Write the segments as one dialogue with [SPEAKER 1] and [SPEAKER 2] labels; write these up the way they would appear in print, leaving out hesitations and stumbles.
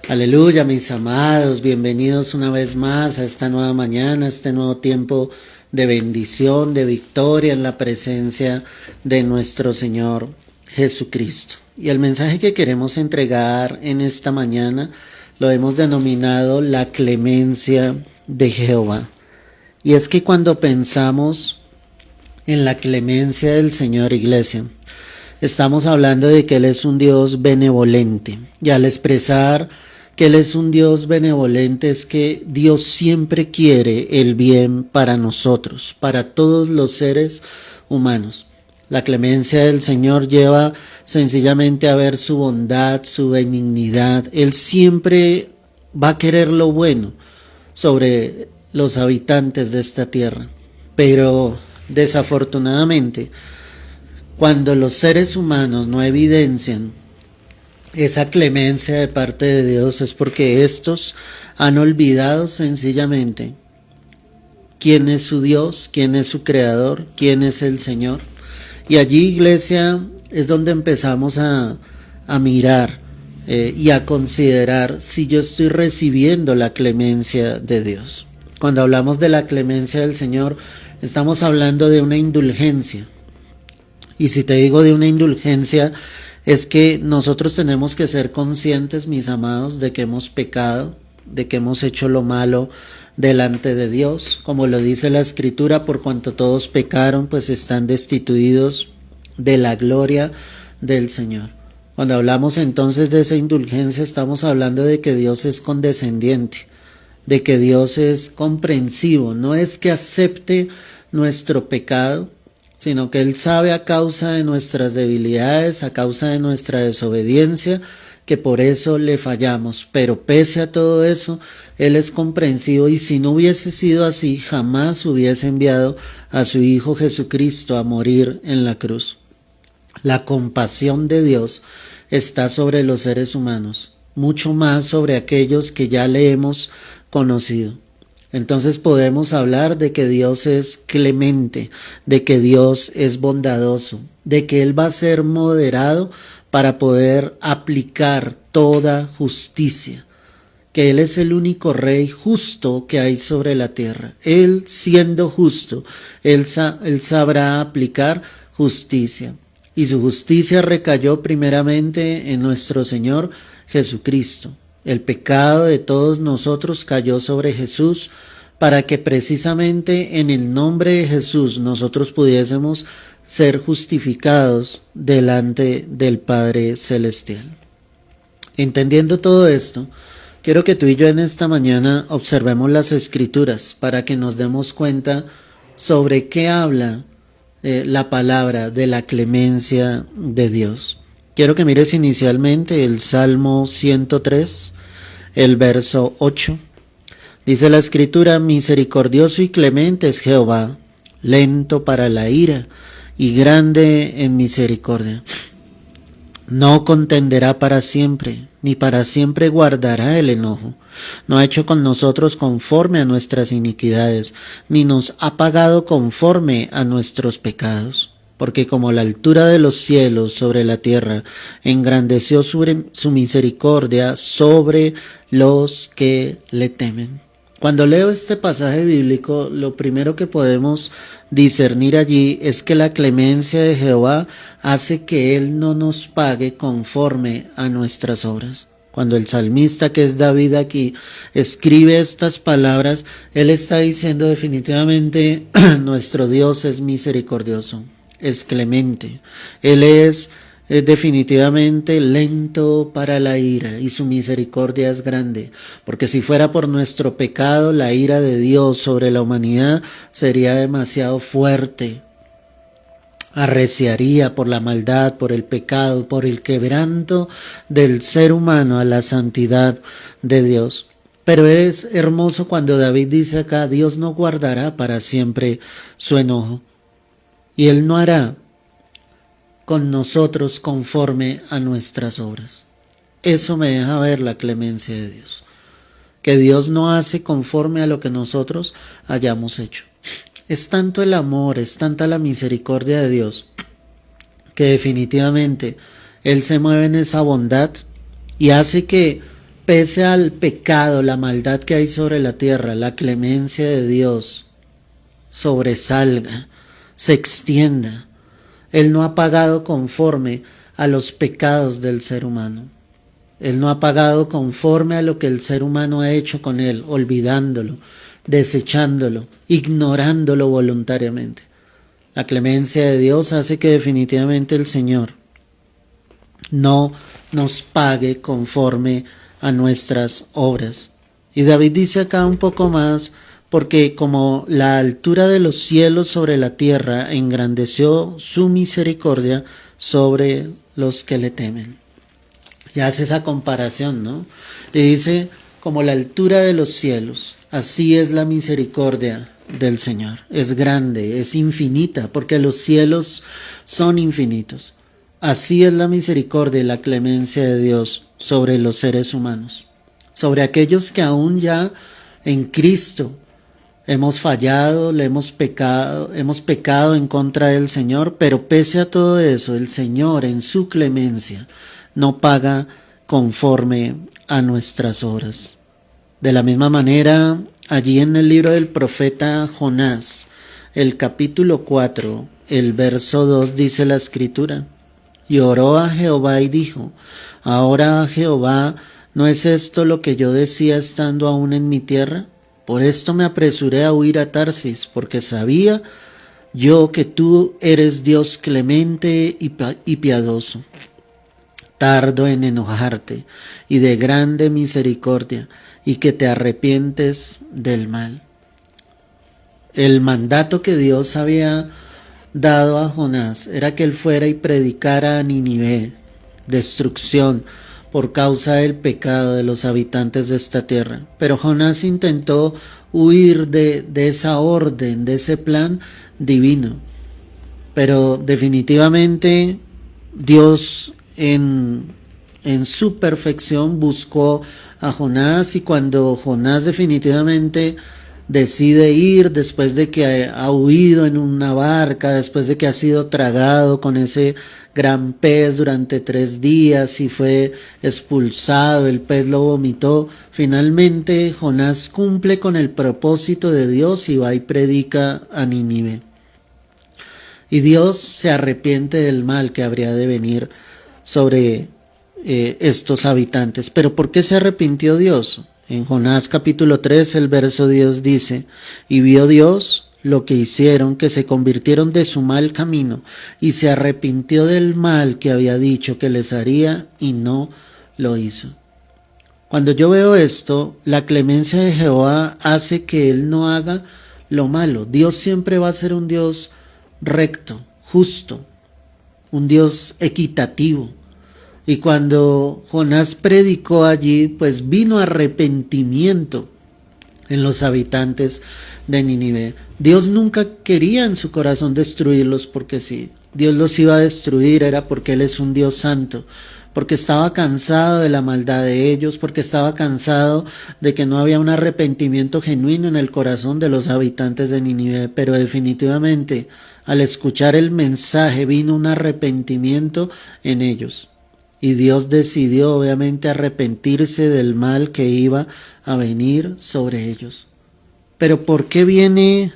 [SPEAKER 1] Aleluya, mis amados, bienvenidos una vez más a esta nueva mañana, a este nuevo tiempo de bendición, de victoria en la presencia de nuestro Señor Jesucristo. Y el mensaje que queremos entregar en esta mañana lo hemos denominado la clemencia de Jehová. Y es que cuando pensamos en la clemencia del Señor, iglesia, estamos hablando de que Él es un Dios benevolente. Y al expresar que Él es un Dios benevolente es que Dios siempre quiere el bien para nosotros, para todos los seres humanos. La clemencia del Señor lleva sencillamente a ver su bondad, su benignidad. Él siempre va a querer lo bueno sobre los habitantes de esta tierra. Pero desafortunadamente, cuando los seres humanos no evidencian esa clemencia de parte de Dios, es porque estos han olvidado sencillamente quién es su Dios, quién es su creador, quién es el Señor. Y allí, iglesia, es donde empezamos a mirar y a considerar si yo estoy recibiendo la clemencia de Dios. Cuando hablamos de la clemencia del Señor, estamos hablando de una indulgencia. Y si te digo de una indulgencia, es que nosotros tenemos que ser conscientes, mis amados, de que hemos pecado, de que hemos hecho lo malo delante de Dios. Como lo dice la Escritura, por cuanto todos pecaron, pues están destituidos de la gloria del Señor. Cuando hablamos entonces de esa indulgencia, estamos hablando de que Dios es condescendiente, de que Dios es comprensivo. No es que acepte nuestro pecado, sino que Él sabe a causa de nuestras debilidades, a causa de nuestra desobediencia, que por eso le fallamos. Pero pese a todo eso, Él es comprensivo, y si no hubiese sido así, jamás hubiese enviado a su Hijo Jesucristo a morir en la cruz. La compasión de Dios está sobre los seres humanos, mucho más sobre aquellos que ya le hemos conocido. Entonces podemos hablar de que Dios es clemente, de que Dios es bondadoso, de que Él va a ser moderado para poder aplicar toda justicia, que Él es el único Rey justo que hay sobre la tierra. Él, siendo justo, Él sabrá aplicar justicia. Y su justicia recayó primeramente en nuestro Señor Jesucristo. El pecado de todos nosotros cayó sobre Jesús para que precisamente en el nombre de Jesús nosotros pudiésemos ser justificados delante del Padre Celestial. Entendiendo todo esto, quiero que tú y yo en esta mañana observemos las Escrituras para que nos demos cuenta sobre qué habla la palabra de la clemencia de Dios. Quiero que mires inicialmente el Salmo 103, el verso 8. Dice la Escritura: misericordioso y clemente es Jehová, lento para la ira y grande en misericordia. No contenderá para siempre, ni para siempre guardará el enojo. No ha hecho con nosotros conforme a nuestras iniquidades, ni nos ha pagado conforme a nuestros pecados. Porque como la altura de los cielos sobre la tierra, engrandeció su misericordia sobre los que le temen. Cuando leo este pasaje bíblico, lo primero que podemos discernir allí es que la clemencia de Jehová hace que Él no nos pague conforme a nuestras obras. Cuando el salmista, que es David aquí, escribe estas palabras, él está diciendo definitivamente nuestro Dios es misericordioso, es clemente. Él es definitivamente lento para la ira y su misericordia es grande, porque si fuera por nuestro pecado, la ira de Dios sobre la humanidad sería demasiado fuerte. Arreciaría por la maldad, por el pecado, por el quebranto del ser humano a la santidad de Dios. Pero es hermoso cuando David dice acá: Dios no guardará para siempre su enojo, y Él no hará con nosotros conforme a nuestras obras. Eso me deja ver la clemencia de Dios, que Dios no hace conforme a lo que nosotros hayamos hecho. Es tanto el amor, es tanta la misericordia de Dios, que definitivamente Él se mueve en esa bondad y hace que pese al pecado, la maldad que hay sobre la tierra, la clemencia de Dios sobresalga, se extienda. Él no ha pagado conforme a los pecados del ser humano. Él no ha pagado conforme a lo que el ser humano ha hecho con él, olvidándolo, desechándolo, ignorándolo voluntariamente. La clemencia de Dios hace que definitivamente el Señor no nos pague conforme a nuestras obras. Y David dice acá un poco más, porque como la altura de los cielos sobre la tierra engrandeció su misericordia sobre los que le temen. Y hace esa comparación, ¿no? Y dice, como la altura de los cielos, así es la misericordia del Señor. Es grande, es infinita, porque los cielos son infinitos. Así es la misericordia y la clemencia de Dios sobre los seres humanos, sobre aquellos que aún ya en Cristo hemos fallado, hemos pecado en contra del Señor, pero pese a todo eso, el Señor en su clemencia no paga conforme a nuestras obras. De la misma manera, allí en el libro del profeta Jonás, el capítulo 4, el verso 2 dice la Escritura: y oró a Jehová y dijo, ahora Jehová, ¿no es esto lo que yo decía estando aún en mi tierra? Por esto me apresuré a huir a Tarsis, porque sabía yo que tú eres Dios clemente y piadoso, tardo en enojarte y de grande misericordia, y que te arrepientes del mal. El mandato que Dios había dado a Jonás era que él fuera y predicara a Nínive destrucción por causa del pecado de los habitantes de esta tierra. Pero Jonás intentó huir de esa orden, de ese plan divino. Pero definitivamente Dios en su perfección buscó a Jonás, y cuando Jonás definitivamente decide ir, después de que ha huido en una barca, después de que ha sido tragado con ese gran pez durante 3 días y fue expulsado, el pez lo vomitó, finalmente Jonás cumple con el propósito de Dios y va y predica a Nínive. Y Dios se arrepiente del mal que habría de venir sobre estos habitantes. ¿Pero por qué se arrepintió Dios? En Jonás capítulo 3, el verso 10 dice, y vio Dios lo que hicieron, que se convirtieron de su mal camino, y se arrepintió del mal que había dicho que les haría, y no lo hizo. Cuando yo veo esto, la clemencia de Jehová hace que Él no haga lo malo. Dios siempre va a ser un Dios recto, justo, un Dios equitativo. Y cuando Jonás predicó allí, pues vino arrepentimiento en los habitantes de Nínive. Dios nunca quería en su corazón destruirlos porque sí. Dios los iba a destruir era porque Él es un Dios santo, porque estaba cansado de la maldad de ellos, porque estaba cansado de que no había un arrepentimiento genuino en el corazón de los habitantes de Nínive. Pero definitivamente, al escuchar el mensaje, vino un arrepentimiento en ellos. Y Dios decidió obviamente arrepentirse del mal que iba a venir sobre ellos. Pero ¿por qué viene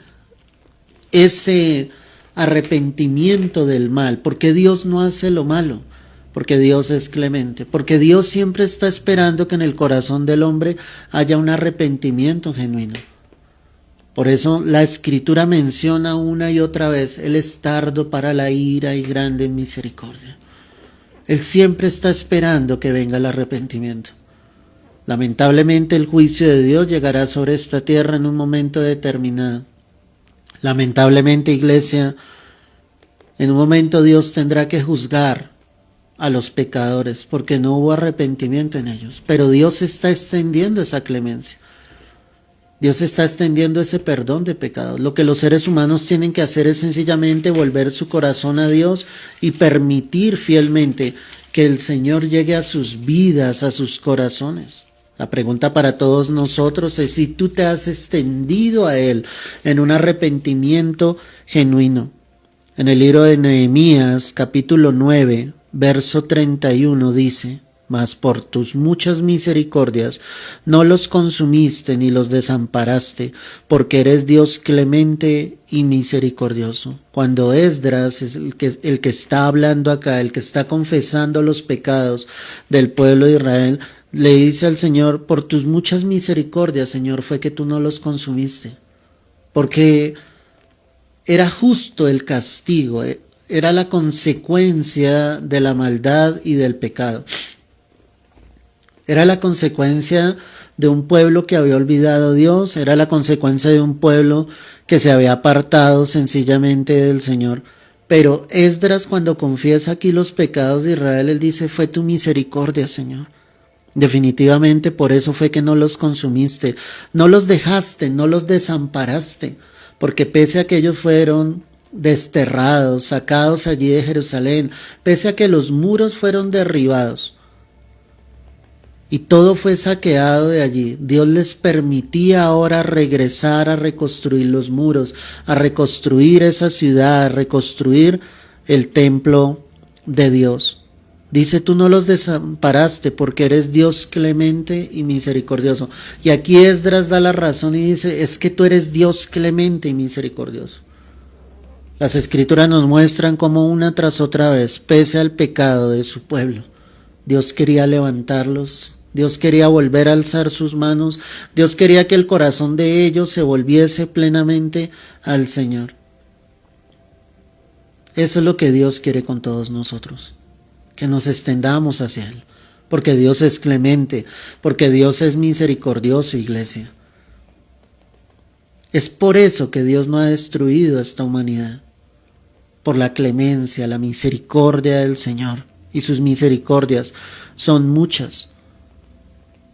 [SPEAKER 1] ese arrepentimiento del mal? ¿Por qué Dios no hace lo malo? Porque Dios es clemente. Porque Dios siempre está esperando que en el corazón del hombre haya un arrepentimiento genuino. Por eso la Escritura menciona una y otra vez, Él es tardo para la ira y grande en misericordia. Él siempre está esperando que venga el arrepentimiento. Lamentablemente el juicio de Dios llegará sobre esta tierra en un momento determinado. Lamentablemente, iglesia, en un momento Dios tendrá que juzgar a los pecadores porque no hubo arrepentimiento en ellos. Pero Dios está extendiendo esa clemencia. Dios está extendiendo ese perdón de pecados. Lo que los seres humanos tienen que hacer es sencillamente volver su corazón a Dios y permitir fielmente que el Señor llegue a sus vidas, a sus corazones. La pregunta para todos nosotros es si tú te has extendido a Él en un arrepentimiento genuino. En el libro de Nehemías, capítulo 9, verso 31 dice, mas por tus muchas misericordias no los consumiste ni los desamparaste, porque eres Dios clemente y misericordioso. Cuando Esdras es el que está hablando acá, el que está confesando los pecados del pueblo de Israel, le dice al Señor, por tus muchas misericordias, Señor, fue que tú no los consumiste, porque era justo el castigo, era la consecuencia de la maldad y del pecado. Era la consecuencia de un pueblo que había olvidado a Dios, era la consecuencia de un pueblo que se había apartado sencillamente del Señor. Pero Esdras, cuando confiesa aquí los pecados de Israel, él dice, fue tu misericordia, Señor. Definitivamente por eso fue que no los consumiste, no los dejaste, no los desamparaste, porque pese a que ellos fueron desterrados, sacados allí de Jerusalén, pese a que los muros fueron derribados, y todo fue saqueado de allí, Dios les permitía ahora regresar a reconstruir los muros, a reconstruir esa ciudad, a reconstruir el templo de Dios. Dice, tú no los desamparaste porque eres Dios clemente y misericordioso. Y aquí Esdras da la razón y dice, es que tú eres Dios clemente y misericordioso. Las escrituras nos muestran cómo una tras otra vez, pese al pecado de su pueblo, Dios quería levantarlos. Dios quería volver a alzar sus manos. Dios quería que el corazón de ellos se volviese plenamente al Señor. Eso es lo que Dios quiere con todos nosotros, que nos extendamos hacia Él, porque Dios es clemente, porque Dios es misericordioso, iglesia. Es por eso que Dios no ha destruido a esta humanidad, por la clemencia, la misericordia del Señor, y sus misericordias son muchas.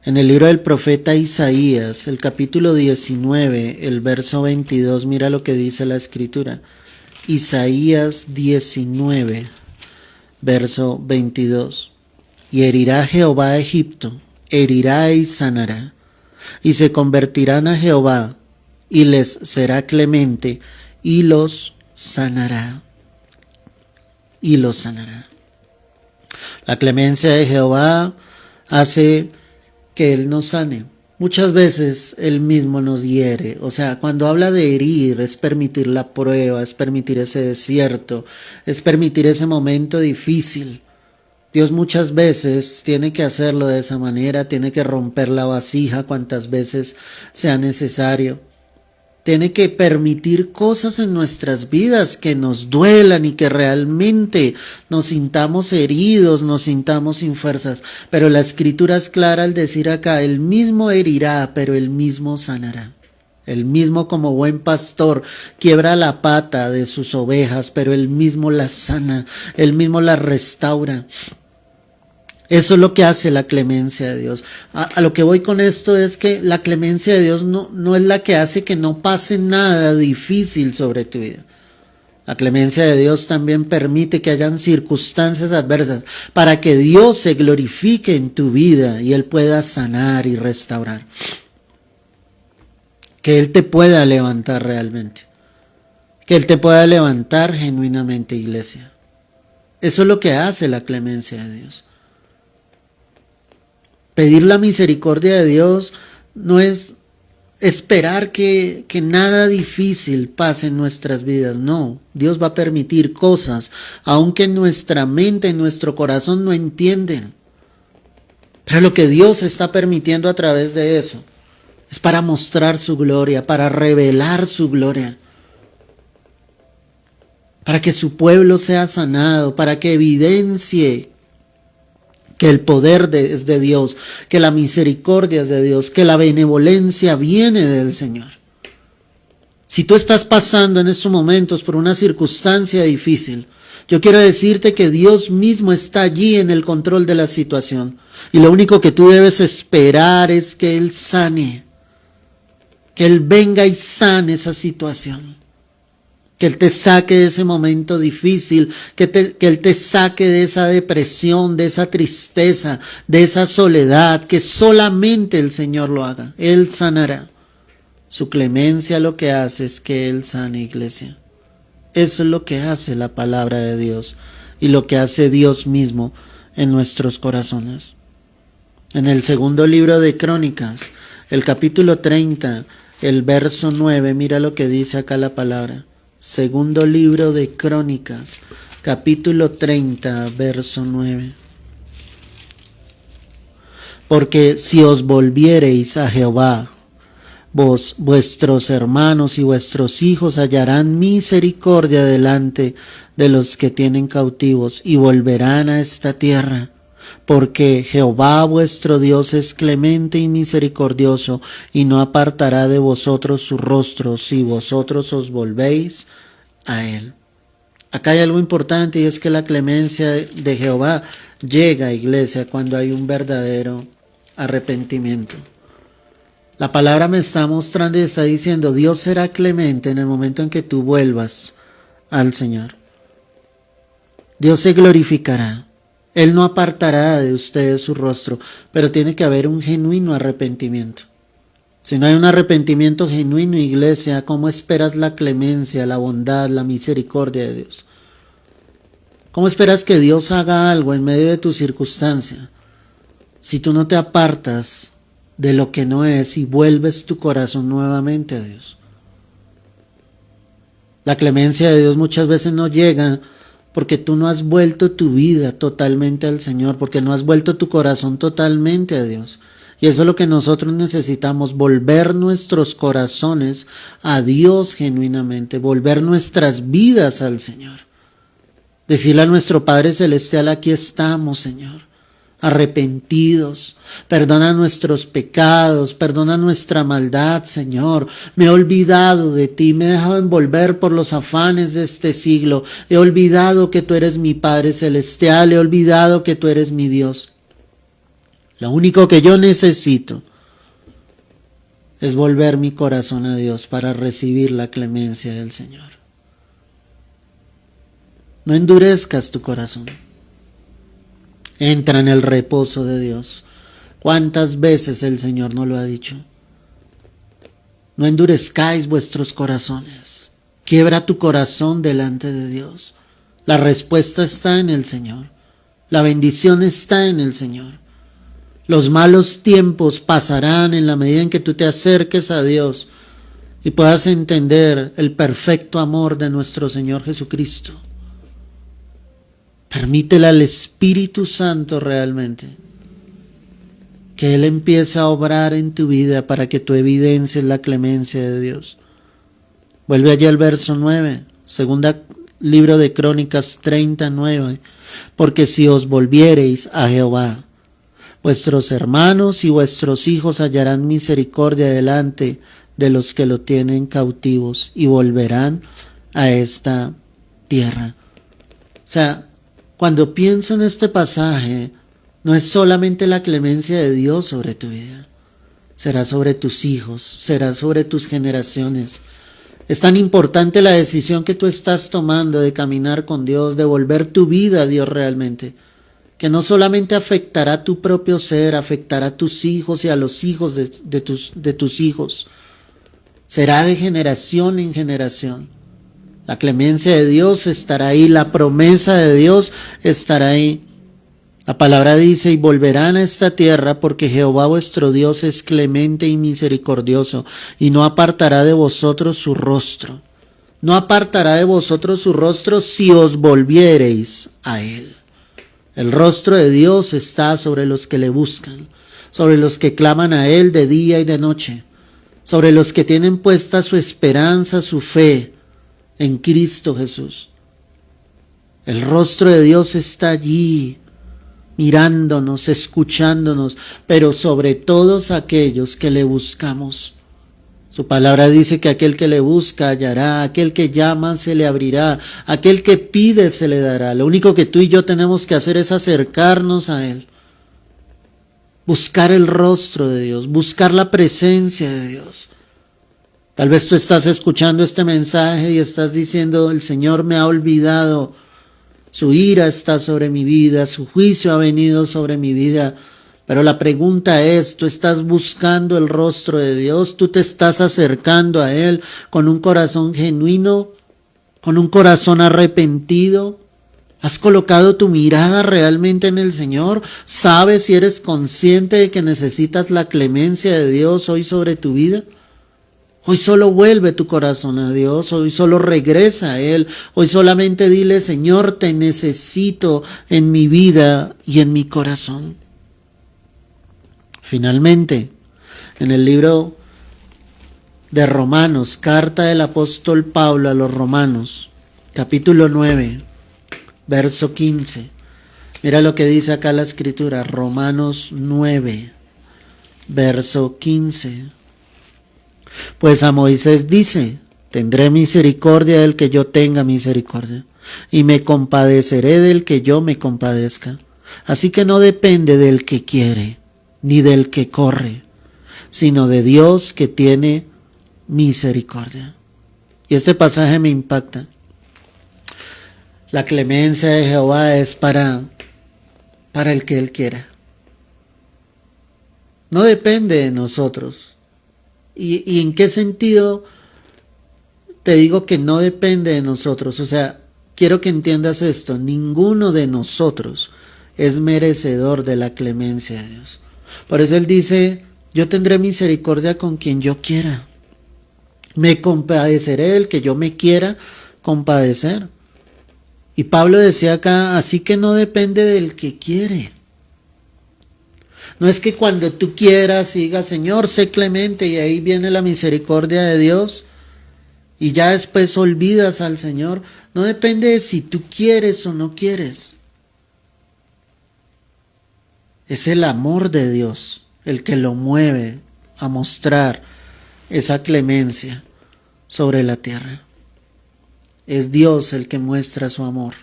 [SPEAKER 1] En el libro del profeta Isaías, el capítulo 19, el verso 22, mira lo que dice la escritura. Isaías 19, verso 22. Y herirá Jehová a Egipto, herirá y sanará, y se convertirán a Jehová, y les será clemente, y los sanará. Y los sanará. La clemencia de Jehová hace que Él nos sane. Muchas veces Él mismo nos hiere. O sea, cuando habla de herir, es permitir la prueba, es permitir ese desierto, es permitir ese momento difícil. Dios muchas veces tiene que hacerlo de esa manera, tiene que romper la vasija cuantas veces sea necesario. Tiene que permitir cosas en nuestras vidas que nos duelan y que realmente nos sintamos heridos, nos sintamos sin fuerzas. Pero la escritura es clara al decir acá, Él mismo herirá, pero Él mismo sanará. Él mismo como buen pastor quiebra la pata de sus ovejas, pero Él mismo las sana, Él mismo las restaura. Eso es lo que hace la clemencia de Dios. A lo que voy con esto es que la clemencia de Dios no es la que hace que no pase nada difícil sobre tu vida. La clemencia de Dios también permite que hayan circunstancias adversas para que Dios se glorifique en tu vida y Él pueda sanar y restaurar. Que Él te pueda levantar realmente. Que Él te pueda levantar genuinamente, iglesia. Eso es lo que hace la clemencia de Dios. Pedir la misericordia de Dios no es esperar que nada difícil pase en nuestras vidas. No, Dios va a permitir cosas, aunque nuestra mente, en nuestro corazón no entienden. Pero lo que Dios está permitiendo a través de eso es para mostrar su gloria, para revelar su gloria. Para que su pueblo sea sanado, para que evidencie que el poder es de Dios, que la misericordia es de Dios, que la benevolencia viene del Señor. Si tú estás pasando en estos momentos por una circunstancia difícil, yo quiero decirte que Dios mismo está allí en el control de la situación. Y lo único que tú debes esperar es que Él sane, que Él venga y sane esa situación. Que Él te saque de ese momento difícil, que Él te saque de esa depresión, de esa tristeza, de esa soledad, que solamente el Señor lo haga. Él sanará. Su clemencia lo que hace es que Él sane, iglesia. Eso es lo que hace la palabra de Dios y lo que hace Dios mismo en nuestros corazones. En el segundo libro de Crónicas, el capítulo 30, el verso 9, mira lo que dice acá la palabra. Segundo libro de Crónicas, capítulo 30, verso 9. Porque si os volviereis a Jehová, vos, vuestros hermanos y vuestros hijos hallarán misericordia delante de los que tienen cautivos y volverán a esta tierra. Porque Jehová vuestro Dios es clemente y misericordioso, y no apartará de vosotros su rostro si vosotros os volvéis a él. Acá hay algo importante, y es que la clemencia de Jehová llega, iglesia, cuando hay un verdadero arrepentimiento. La palabra me está mostrando y está diciendo, Dios será clemente en el momento en que tú vuelvas al Señor. Dios se glorificará. Él no apartará de ustedes su rostro, pero tiene que haber un genuino arrepentimiento. Si no hay un arrepentimiento genuino, iglesia, ¿cómo esperas la clemencia, la bondad, la misericordia de Dios? ¿Cómo esperas que Dios haga algo en medio de tu circunstancia si tú no te apartas de lo que no es y vuelves tu corazón nuevamente a Dios? La clemencia de Dios muchas veces no llega porque tú no has vuelto tu vida totalmente al Señor, porque no has vuelto tu corazón totalmente a Dios. Y eso es lo que nosotros necesitamos, volver nuestros corazones a Dios genuinamente, volver nuestras vidas al Señor. Decirle a nuestro Padre Celestial, aquí estamos, Señor, arrepentidos, perdona nuestros pecados, perdona nuestra maldad, Señor. Me he olvidado de ti, me he dejado envolver por los afanes de este siglo. He olvidado que tú eres mi Padre Celestial, he olvidado que tú eres mi Dios. Lo único que yo necesito es volver mi corazón a Dios para recibir la clemencia del Señor. No endurezcas tu corazón. Entra en el reposo de Dios. ¿Cuántas veces el Señor nos lo ha dicho? No endurezcáis vuestros corazones. Quiebra tu corazón delante de Dios. La respuesta está en el Señor. La bendición está en el Señor. Los malos tiempos pasarán en la medida en que tú te acerques a Dios y puedas entender el perfecto amor de nuestro Señor Jesucristo. Permítele al Espíritu Santo realmente que Él empiece a obrar en tu vida para que tú evidencies la clemencia de Dios. Vuelve allí al verso 9, segunda libro de Crónicas 39. Porque si os volviereis a Jehová, vuestros hermanos y vuestros hijos hallarán misericordia delante de los que lo tienen cautivos y volverán a esta tierra. O sea, cuando pienso en este pasaje, no es solamente la clemencia de Dios sobre tu vida, será sobre tus hijos, será sobre tus generaciones. Es tan importante la decisión que tú estás tomando de caminar con Dios, de volver tu vida a Dios realmente, que no solamente afectará a tu propio ser, afectará a tus hijos y a los hijos de tus hijos, será de generación en generación. La clemencia de Dios estará ahí, la promesa de Dios estará ahí. La palabra dice, y volverán a esta tierra porque Jehová vuestro Dios es clemente y misericordioso, y no apartará de vosotros su rostro. No apartará de vosotros su rostro si os volviereis a Él. El rostro de Dios está sobre los que le buscan, sobre los que claman a Él de día y de noche, sobre los que tienen puesta su esperanza, su fe en Cristo Jesús. El rostro de Dios está allí, mirándonos, escuchándonos, pero sobre todos aquellos que le buscamos. Su palabra dice que aquel que le busca hallará, aquel que llama se le abrirá, aquel que pide se le dará. Lo único que tú y yo tenemos que hacer es acercarnos a Él, buscar el rostro de Dios, buscar la presencia de Dios. Tal vez tú estás escuchando este mensaje y estás diciendo, el Señor me ha olvidado, su ira está sobre mi vida, su juicio ha venido sobre mi vida. Pero la pregunta es, ¿tú estás buscando el rostro de Dios? ¿Tú te estás acercando a Él con un corazón genuino, con un corazón arrepentido? ¿Has colocado tu mirada realmente en el Señor? ¿Sabes y eres consciente de que necesitas la clemencia de Dios hoy sobre tu vida? Hoy solo vuelve tu corazón a Dios, hoy solo regresa a Él, hoy solamente dile, Señor, te necesito en mi vida y en mi corazón. Finalmente, en el libro de Romanos, carta del apóstol Pablo a los Romanos, capítulo 9, verso 15. Mira lo que dice acá la escritura, Romanos 9, verso 15. Pues a Moisés dice, tendré misericordia del que yo tenga misericordia, y me compadeceré del que yo me compadezca. Así que no depende del que quiere, ni del que corre, sino de Dios que tiene misericordia. Y este pasaje me impacta. La clemencia de Jehová es para el que Él quiera. No depende de nosotros. ¿Y en qué sentido te digo que no depende de nosotros? O sea, quiero que entiendas esto. Ninguno de nosotros es merecedor de la clemencia de Dios. Por eso Él dice, yo tendré misericordia con quien yo quiera. Me compadeceré del que yo me quiera compadecer. Y Pablo decía acá, así que no depende del que quiere. No es que cuando tú quieras digas, Señor, sé clemente, y ahí viene la misericordia de Dios, y ya después olvidas al Señor. No depende de si tú quieres o no quieres. Es el amor de Dios el que lo mueve a mostrar esa clemencia sobre la tierra. Es Dios el que muestra su amor.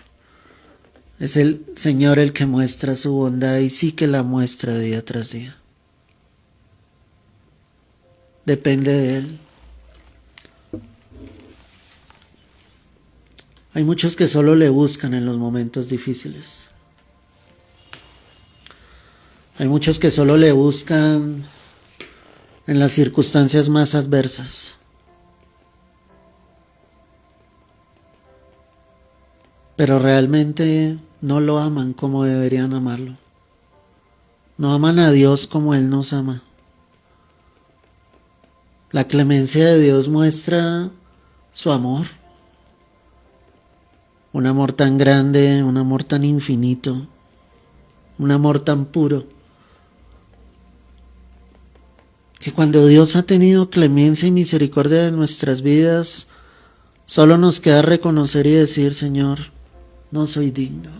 [SPEAKER 1] Es el Señor el que muestra su bondad y sí que la muestra día tras día. Depende de Él. Hay muchos que solo le buscan en los momentos difíciles. Hay muchos que solo le buscan en las circunstancias más adversas. Pero realmente no lo aman como deberían amarlo. No aman a Dios como Él nos ama. La clemencia de Dios muestra su amor. Un amor tan grande, un amor tan infinito, un amor tan puro. Que cuando Dios ha tenido clemencia y misericordia de nuestras vidas, solo nos queda reconocer y decir, Señor, no soy digno.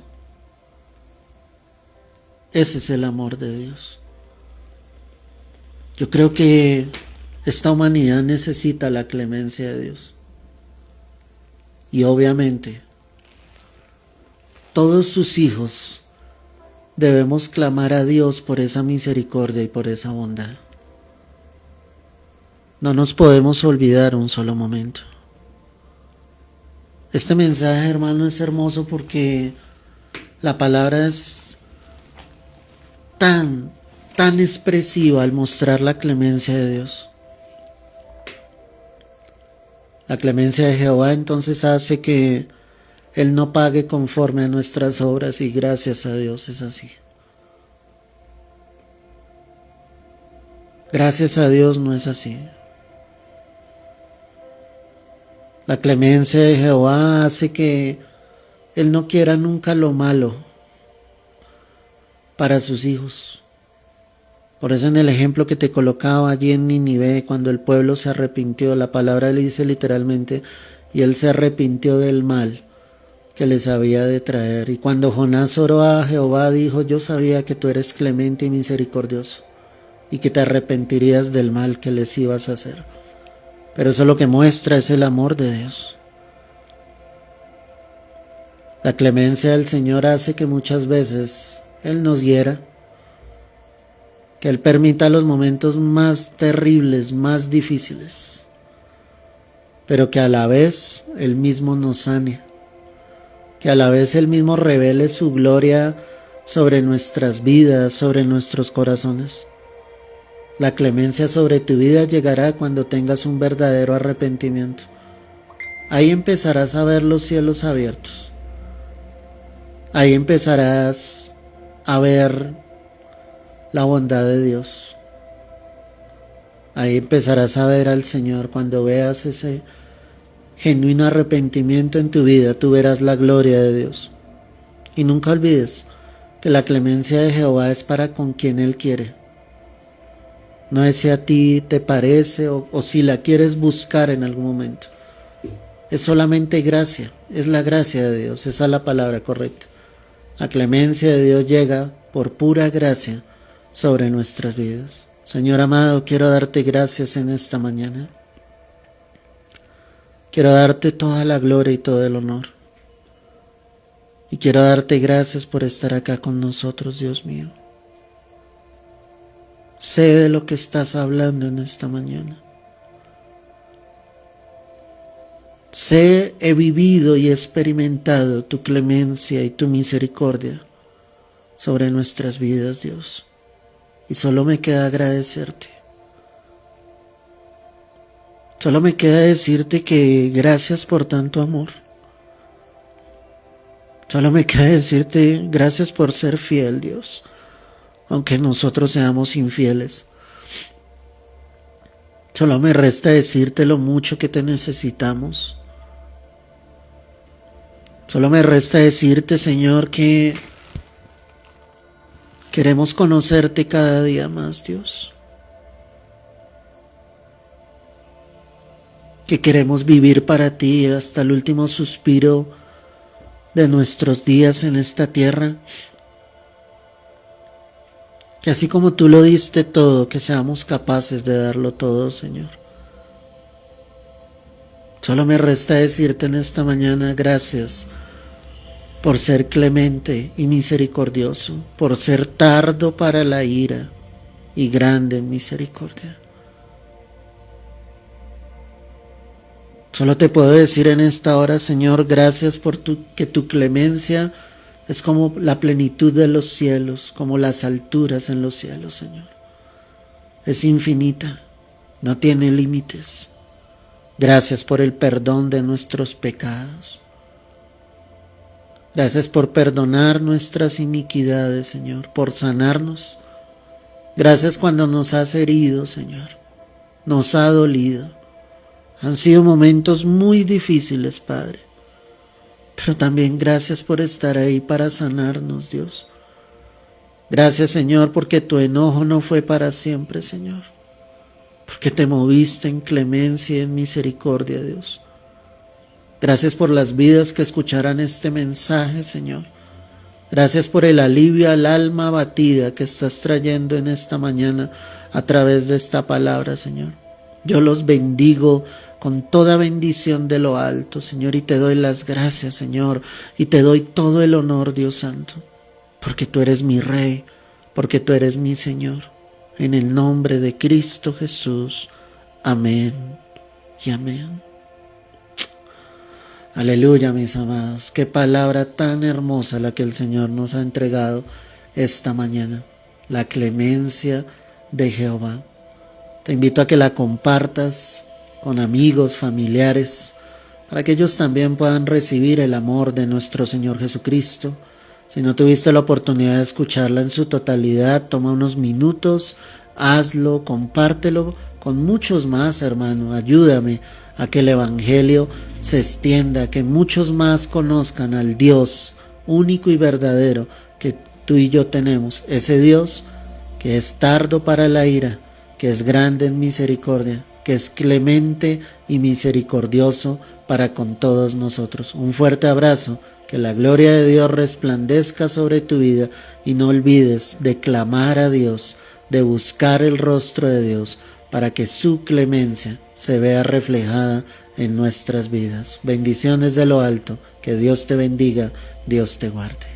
[SPEAKER 1] Ese es el amor de Dios. Yo creo que esta humanidad necesita la clemencia de Dios. Y obviamente, todos sus hijos debemos clamar a Dios por esa misericordia y por esa bondad. No nos podemos olvidar un solo momento. Este mensaje, hermano, es hermoso porque la palabra es tan expresiva al mostrar la clemencia de Dios. La clemencia de Jehová entonces hace que Él no pague conforme a nuestras obras y gracias a Dios es así. Gracias a Dios no es así. La clemencia de Jehová hace que Él no quiera nunca lo malo para sus hijos. Por eso en el ejemplo que te colocaba allí en Nínive, cuando el pueblo se arrepintió, la palabra le dice literalmente, y él se arrepintió del mal que les había de traer. Y cuando Jonás oró a Jehová, dijo, yo sabía que tú eres clemente y misericordioso, y que te arrepentirías del mal que les ibas a hacer. Pero eso lo que muestra es el amor de Dios. La clemencia del Señor hace que muchas veces Él nos hiera, que Él permita los momentos más terribles, más difíciles, pero que a la vez Él mismo nos sane, que a la vez Él mismo revele su gloria sobre nuestras vidas, sobre nuestros corazones. La clemencia sobre tu vida llegará cuando tengas un verdadero arrepentimiento. Ahí empezarás a ver los cielos abiertos. Ahí empezarás a ver la bondad de Dios. Ahí empezarás a ver al Señor. Cuando veas ese genuino arrepentimiento en tu vida, tú verás la gloria de Dios. Y nunca olvides que la clemencia de Jehová es para con quien Él quiere. No es si a ti te parece o si la quieres buscar en algún momento. Es solamente gracia, es la gracia de Dios, esa es la palabra correcta. La clemencia de Dios llega por pura gracia sobre nuestras vidas. Señor amado, quiero darte gracias en esta mañana. Quiero darte toda la gloria y todo el honor. Y quiero darte gracias por estar acá con nosotros, Dios mío. Sé de lo que estás hablando en esta mañana. Sé, he vivido y he experimentado tu clemencia y tu misericordia sobre nuestras vidas, Dios. Y solo me queda agradecerte. Solo me queda decirte que gracias por tanto amor. Solo me queda decirte gracias por ser fiel, Dios, aunque nosotros seamos infieles. Solo me resta decirte lo mucho que te necesitamos. Solo me resta decirte, Señor, que queremos conocerte cada día más, Dios. Que queremos vivir para ti hasta el último suspiro de nuestros días en esta tierra. Que así como tú lo diste todo, que seamos capaces de darlo todo, Señor. Solo me resta decirte en esta mañana gracias por ser clemente y misericordioso, por ser tardo para la ira y grande en misericordia. Solo te puedo decir en esta hora, Señor, gracias por que tu clemencia es como la plenitud de los cielos, como las alturas en los cielos, Señor. Es infinita, no tiene límites. Gracias por el perdón de nuestros pecados. Gracias por perdonar nuestras iniquidades, Señor, por sanarnos. Gracias cuando nos has herido, Señor. Nos ha dolido. Han sido momentos muy difíciles, Padre. Pero también gracias por estar ahí para sanarnos, Dios. Gracias, Señor, porque tu enojo no fue para siempre, Señor. Porque te moviste en clemencia y en misericordia, Dios. Gracias por las vidas que escucharán este mensaje, Señor. Gracias por el alivio al alma abatida que estás trayendo en esta mañana a través de esta palabra, Señor. Yo los bendigo con toda bendición de lo alto, Señor, y te doy las gracias, Señor, y te doy todo el honor, Dios Santo, porque tú eres mi Rey, porque tú eres mi Señor. En el nombre de Cristo Jesús. Amén y amén. Aleluya, mis amados. Qué palabra tan hermosa la que el Señor nos ha entregado esta mañana. La clemencia de Jehová. Te invito a que la compartas con amigos, familiares, para que ellos también puedan recibir el amor de nuestro Señor Jesucristo. Si no tuviste la oportunidad de escucharla en su totalidad, toma unos minutos, hazlo, compártelo con muchos más, hermano. Ayúdame a que el Evangelio se extienda, que muchos más conozcan al Dios único y verdadero que tú y yo tenemos. Ese Dios que es tardo para la ira, que es grande en misericordia, que es clemente y misericordioso para con todos nosotros. Un fuerte abrazo. Que la gloria de Dios resplandezca sobre tu vida y no olvides de clamar a Dios, de buscar el rostro de Dios para que su clemencia se vea reflejada en nuestras vidas. Bendiciones de lo alto, que Dios te bendiga, Dios te guarde.